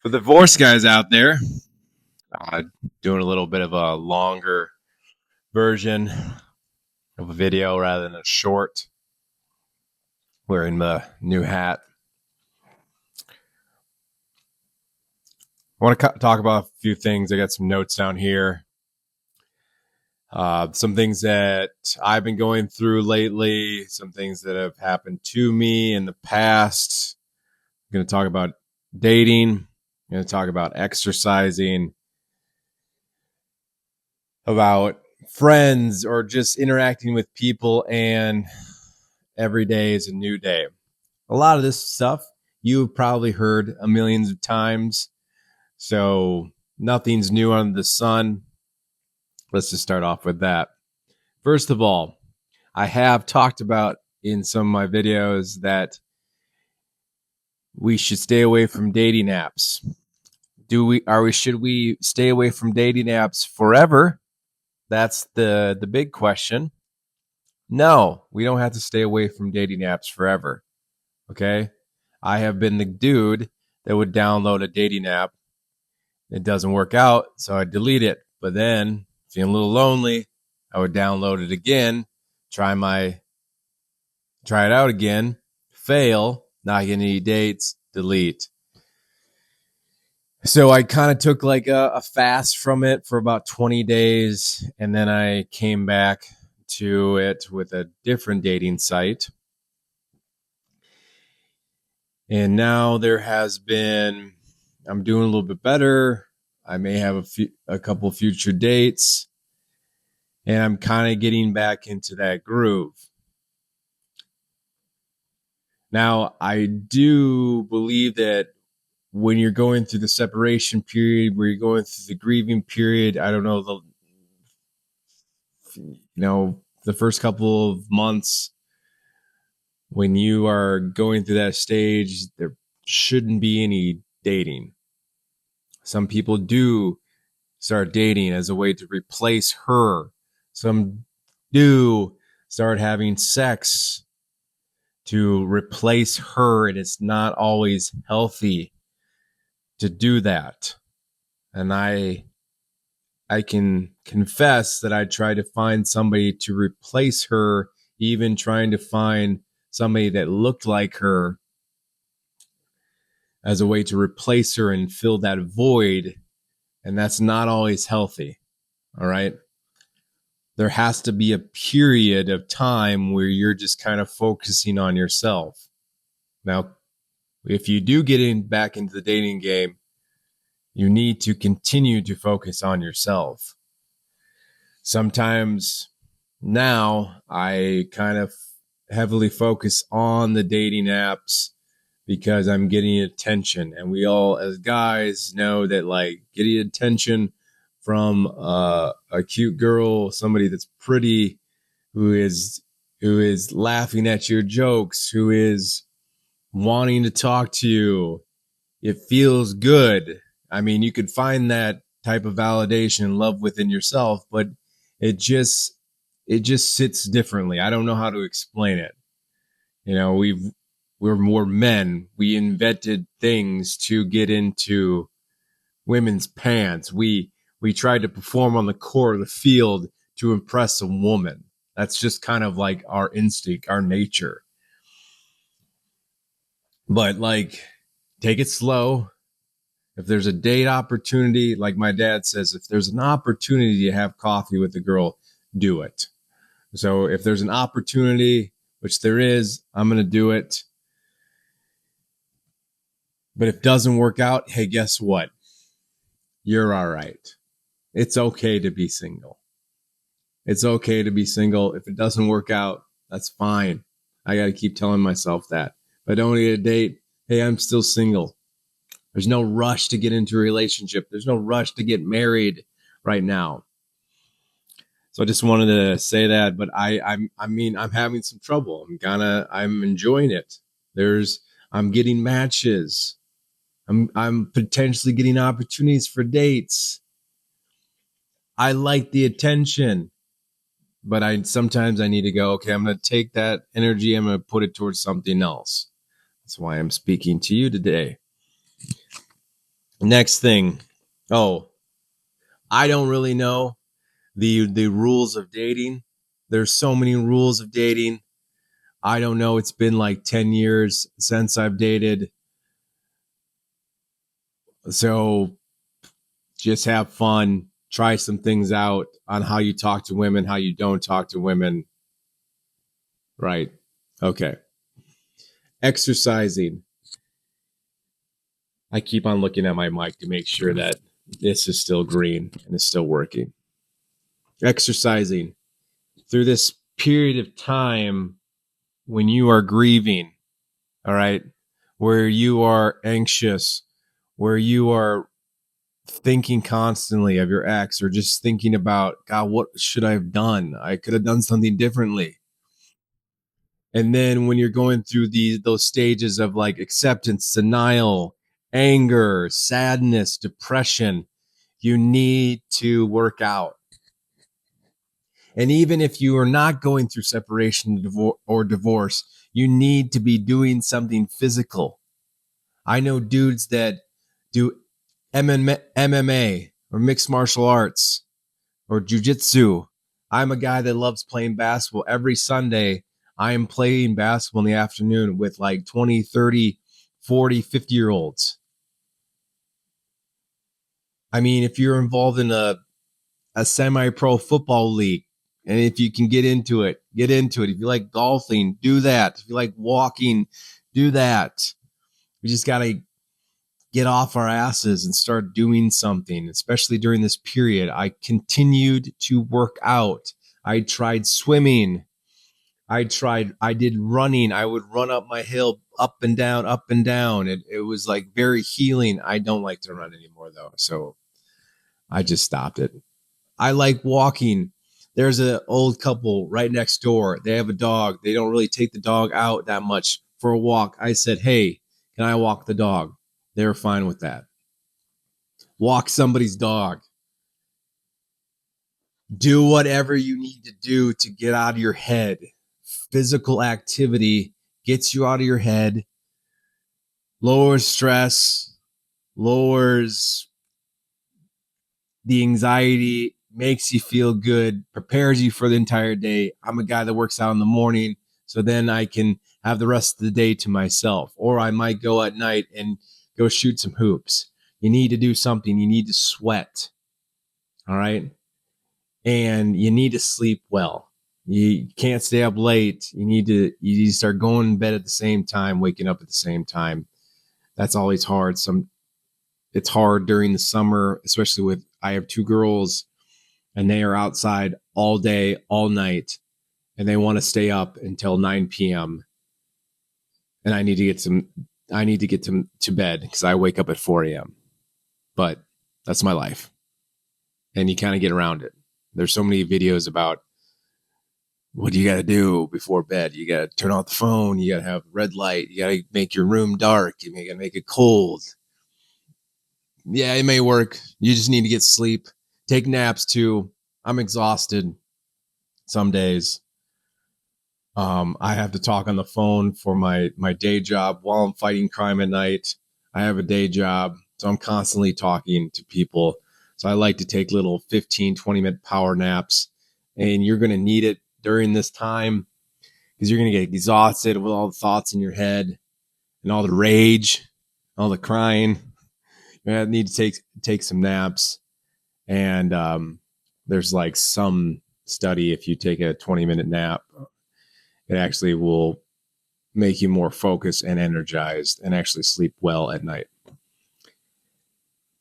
For the divorce guys out there, uh, doing a little bit of a longer version of a video rather than a short. Wearing the new hat. I want to talk about a few things. I got some notes down here. Some things that I've been going through lately, some things that have happened to me in the past. I'm going to talk about dating. I'm going to talk about exercising, about friends, or just interacting with people, and every day is a new day. A lot of this stuff you've probably heard a millions of times, so nothing's new under the sun. Let's just start off with that. First of all, I have talked about in some of my videos that we should stay away from dating apps. Should we stay away from dating apps forever? That's the big question. No, we don't have to stay away from dating apps forever. Okay? I have been the dude that would download a dating app. It doesn't work out, so I delete it. But then, feeling a little lonely, I would download it again, try it out again, fail, not get any dates, delete. So I kind of took like a fast from it for about 20 days, and then I came back to it with a different dating site. And now I'm doing a little bit better. I may have a couple future dates, and I'm kind of getting back into that groove. Now, I do believe that when you're going through the separation period, where you're going through the grieving period, I don't know, the first couple of months, when you are going through that stage, there shouldn't be any dating. Some people do start dating as a way to replace her. Some do start having sex to replace her, and it's not always healthy to do that. And I can confess that I tried to find somebody to replace her, even trying to find somebody that looked like her as a way to replace her and fill that void. And that's not always healthy. All right. There has to be a period of time where you're just kind of focusing on yourself. Now, if you do get back into the dating game, you need to continue to focus on yourself. Sometimes now I kind of heavily focus on the dating apps because I'm getting attention. And we all, as guys, know that like getting attention from a cute girl, somebody that's pretty, who is laughing at your jokes, who is wanting to talk to you, it feels good. I mean, you could find that type of validation and love within yourself, but it just sits differently. I don't know how to explain it. We're more men. We invented things to get into women's pants. We tried to perform on the court of the field to impress a woman. That's just kind of like our instinct, our nature. But like, take it slow. If there's a date opportunity, like my dad says, if there's an opportunity to have coffee with a girl, do it. So if there's an opportunity, which there is, I'm going to do it. But if it doesn't work out, hey, guess what? You're all right. It's okay to be single. It's okay to be single. If it doesn't work out, that's fine. I got to keep telling myself that. If I don't get a date, hey, I'm still single. There's no rush to get into a relationship. There's no rush to get married right now. So I just wanted to say that, but I'm having some trouble. I'm enjoying it. I'm getting matches. I'm potentially getting opportunities for dates. I like the attention, but sometimes I need to go, okay, I'm going to take that energy. I'm going to put it towards something else. That's why I'm speaking to you today. Next thing. Oh, I don't really know the rules of dating. There's so many rules of dating. I don't know. It's been like 10 years since I've dated. So just have fun, try some things out on how you talk to women, how you don't talk to women. Right. Okay. Exercising. I keep on looking at my mic to make sure that this is still green and is still working. Exercising through this period of time when you are grieving, all right, where you are anxious, where you are thinking constantly of your ex or just thinking about, God, what should I have done? I could have done something differently. And then when you're going through those stages of like acceptance, denial, anger, sadness, depression, you need to work out. And even if you are not going through separation or divorce, you need to be doing something physical. I know dudes that do MMA or mixed martial arts or jujitsu. I'm a guy that loves playing basketball. Every Sunday, I am playing basketball in the afternoon with like 20, 30, 40, 50-year-olds. I mean, if you're involved in a semi-pro football league, and if you can get into it, get into it. If you like golfing, do that. If you like walking, do that. We just got to get off our asses and start doing something, especially during this period. I continued to work out. I tried swimming. I did running. I would run up my hill, up and down, up and down. It was like very healing. I don't like to run anymore though. So I just stopped it. I like walking. There's an old couple right next door. They have a dog. They don't really take the dog out that much for a walk. I said, hey, can I walk the dog? They were fine with that. Walk somebody's dog. Do whatever you need to do to get out of your head. Physical activity gets you out of your head, lowers stress, lowers the anxiety, makes you feel good, prepares you for the entire day. I'm a guy that works out in the morning, so then I can have the rest of the day to myself. Or I might go at night and go shoot some hoops. You need to do something. You need to sweat. All right. And you need to sleep well. You can't stay up late. You need to start going to bed at the same time, waking up at the same time. That's always hard. It's hard during the summer, especially with I have two girls and they are outside all day, all night, and they want to stay up until 9 p.m. And I need to get to bed because I wake up at 4 a.m. But that's my life. And you kind of get around it. There's so many videos about what do you got to do before bed? You got to turn off the phone. You got to have red light. You got to make your room dark. You got to make it cold. Yeah, it may work. You just need to get sleep. Take naps too. I'm exhausted some days. I have to talk on the phone for my day job while I'm fighting crime at night. I have a day job, so I'm constantly talking to people. So I like to take little 15, 20-minute power naps, and you're going to need it during this time because you're going to get exhausted with all the thoughts in your head and all the rage, all the crying. You're going to need to take some naps. And there's like some study, if you take a 20-minute nap, it actually will make you more focused and energized and actually sleep well at night.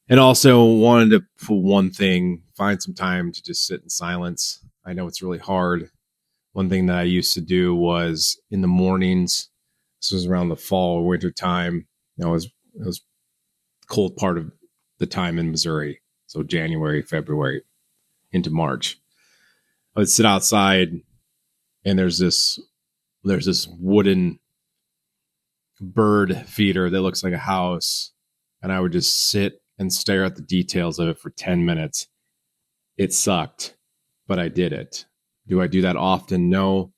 And also wanted to, for one thing, find some time to just sit in silence. I know it's really hard. One thing that I used to do was in the mornings, this was around the fall or winter time. It was cold part of the time in Missouri. So January, February into March. I would sit outside and there's this wooden bird feeder that looks like a house. And I would just sit and stare at the details of it for 10 minutes. It sucked, but I did it. Do I do that often? No,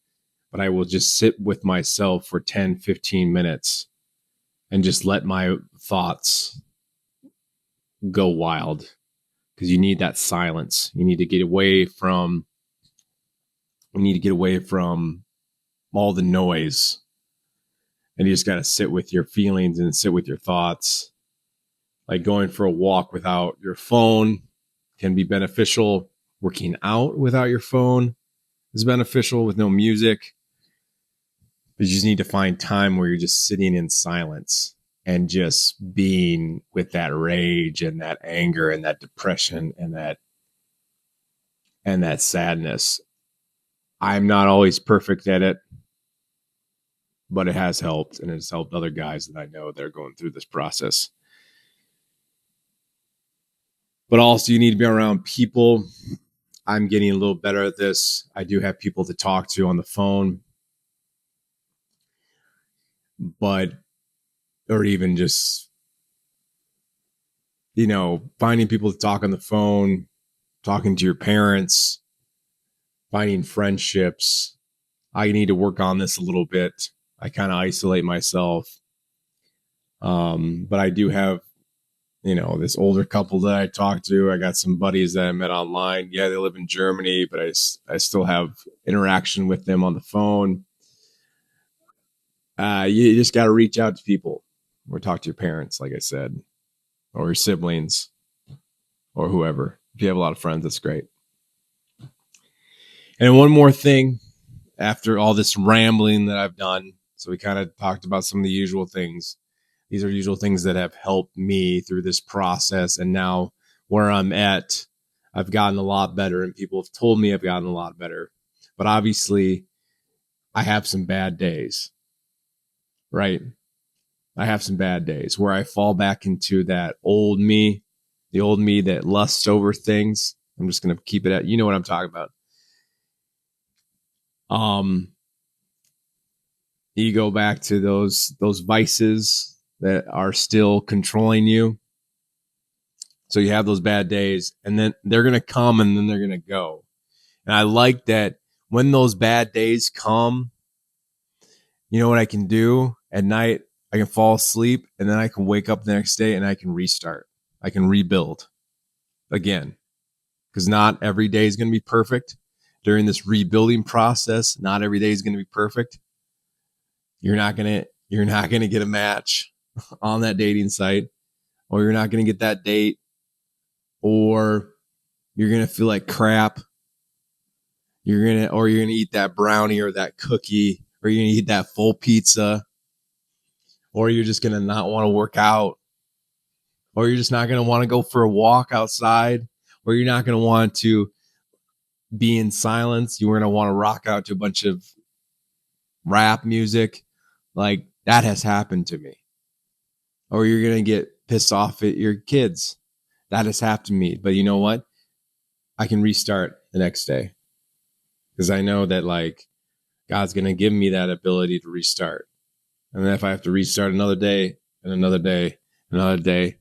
but I will just sit with myself for 10, 15 minutes and just let my thoughts go wild because you need that silence. You need to get away from all the noise, and you just got to sit with your feelings and sit with your thoughts. Like going for a walk without your phone can be beneficial. Working out without your phone is beneficial with no music. But you just need to find time where you're just sitting in silence and just being with that rage and that anger and that depression and that sadness. I'm not always perfect at it, but it has helped, and it's helped other guys that I know that are going through this process. But also, you need to be around people. I'm getting a little better at this. I do have people to talk to on the phone, but, or even just, finding people to talk on the phone, talking to your parents, finding friendships. I need to work on this a little bit. I kind of isolate myself. But I do have, this older couple that I talk to. I got some buddies that I met online. Yeah, they live in Germany, but I still have interaction with them on the phone. You just got to reach out to people or talk to your parents, like I said, or your siblings or whoever. If you have a lot of friends, that's great. And one more thing after all this rambling that I've done. So we kind of talked about some of the usual things. These are usual things that have helped me through this process. And now where I'm at, I've gotten a lot better, and people have told me I've gotten a lot better. But obviously, I have some bad days, right? I have some bad days where I fall back into that old me, the old me that lusts over things. I'm just going to keep it at, you know what I'm talking about. You go back to those vices that are still controlling you. So you have those bad days, and then they're going to come and then they're going to go. And I like that when those bad days come, you know what I can do at night? I can fall asleep, and then I can wake up the next day and I can restart. I can rebuild again, because not every day is going to be perfect. During this rebuilding process, not every day is going to be perfect. You're not going to get a match on that dating site, or you're not going to get that date, or you're going to feel like crap. You're going to eat that brownie or that cookie, or you're going to eat that full pizza, or you're just going to not want to work out, or you're just not going to want to go for a walk outside, or you're not going to want to be in silence. You're going to want to rock out to a bunch of rap music. Like, that has happened to me. Or you're going to get pissed off at your kids. That has happened to me. But you know what? I can restart the next day, because I know that, like, God's going to give me that ability to restart. And then if I have to restart another day and another day, another day,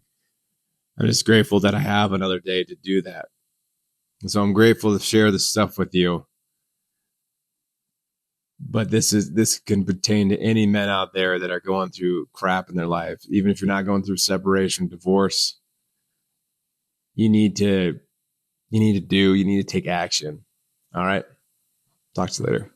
I'm just grateful that I have another day to do that. And so I'm grateful to share this stuff with you. But this can pertain to any men out there that are going through crap in their life. Even if you're not going through separation, divorce, you need to take action. All right. Talk to you later.